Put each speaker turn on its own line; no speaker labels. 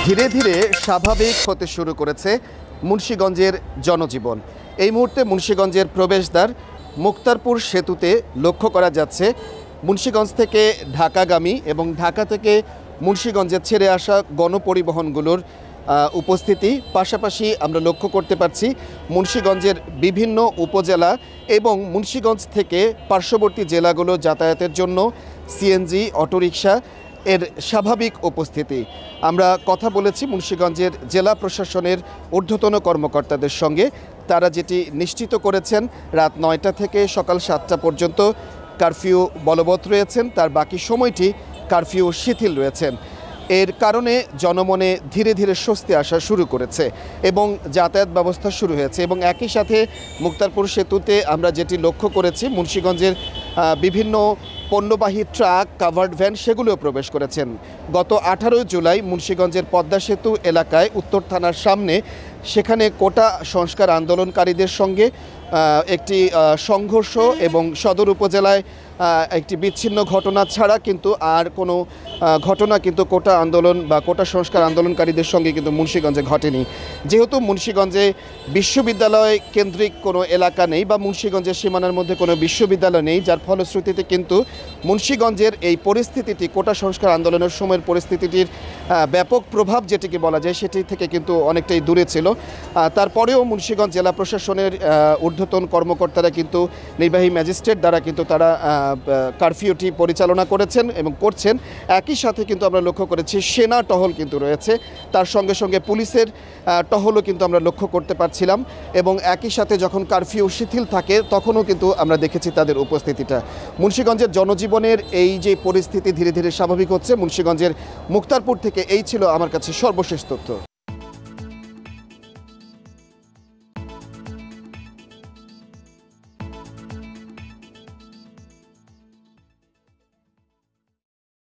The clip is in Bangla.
ধীরে ধীরে স্বাভাবিক হতে শুরু করেছে মুন্সিগঞ্জের জনজীবন। এই মুহূর্তে মুন্সিগঞ্জের প্রবেশদ্বার মুক্তারপুর সেতুতে লক্ষ্য করা যাচ্ছে মুন্সিগঞ্জ থেকে ঢাকাগামী এবং ঢাকা থেকে মুন্সিগঞ্জে ছেড়ে আসা গণপরিবহনগুলোর উপস্থিতি। পাশাপাশি আমরা লক্ষ্য করতে পারছি মুন্সিগঞ্জের বিভিন্ন উপজেলা এবং মুন্সিগঞ্জ থেকে পার্শ্ববর্তী জেলাগুলো যাতায়াতের জন্য সিএনজি, অটোরিকশা এর স্বাভাবিক উপস্থিতি। আমরা কথা বলেছি মুন্সিগঞ্জের জেলা প্রশাসনের ঊর্ধ্বতন কর্মকর্তাদের সঙ্গে। তারা যেটি নিশ্চিত করেছেন, রাত 9টা থেকে সকাল 7টা পর্যন্ত কারফিউ বলবৎ রয়েছেন, তার বাকি সময়টি কারফিউ শিথিল রয়েছেন। এর কারণে জনমনে ধীরে ধীরে স্বস্তি আসা শুরু করেছে এবং যাতায়াত ব্যবস্থা শুরু হয়েছে। এবং একই সাথে মুক্তারপুর সেতুতে আমরা যেটি লক্ষ্য করেছি, মুন্সিগঞ্জের বিভিন্ন পণ্যবাহী ট্রাক, কাভার্ড ভ্যান সেগুলোও প্রবেশ করেছেন। গত 18 জুলাই মুন্সিগঞ্জের পদ্মা সেতু এলাকায় উত্তর থানার সামনে সেখানে কোটা সংস্কার আন্দোলনকারীদের সঙ্গে একটি সংঘর্ষ এবং সদর উপজেলায় একটি বিচ্ছিন্ন ঘটনা ছাড়া কিন্তু আর কোনো ঘটনা কিন্তু কোটা আন্দোলন বা কোটা সংস্কার আন্দোলনকারীদের সঙ্গে কিন্তু মুন্সিগঞ্জে ঘটেনি। যেহেতু মুন্সিগঞ্জে বিশ্ববিদ্যালয় কেন্দ্রিক কোনো এলাকা নেই বা মুন্সিগঞ্জের সীমানার মধ্যে কোনো বিশ্ববিদ্যালয় নেই, যার ফলশ্রুতিতে কিন্তু মুন্সিগঞ্জের এই পরিস্থিতিটি, কোটা সংস্কার আন্দোলনের সময়ের পরিস্থিতিটির ব্যাপক প্রভাব যেটিকে বলা যায় সেটি থেকে কিন্তু অনেকটাই দূরে ছিল। তারপরেও মুন্সিগঞ্জ জেলা প্রশাসনের ঊর্ধ্বতন কর্মকর্তারা কিন্তু নির্বাহী ম্যাজিস্ট্রেট দ্বারা কিন্তু তারা কারফিউটি পরিচালনা করেছেন এবং করছেন। একই সাথে কিন্তু আমরা লক্ষ্য করেছি সেনা টহল কিন্তু রয়েছে, তার সঙ্গে সঙ্গে পুলিশের টহলও কিন্তু আমরা লক্ষ্য করতে পারছিলাম। এবং একই সাথে যখন কারফিউ শিথিল থাকে তখনও কিন্তু আমরা দেখেছি তাদের উপস্থিতিটা। মুন্সিগঞ্জের জনজীবনের এই যে পরিস্থিতি ধীরে ধীরে স্বাভাবিক হচ্ছে মুন্সিগঞ্জের মুক্তারপুর থেকে। এই ছিল আমার কাছে সর্বশেষ তথ্য।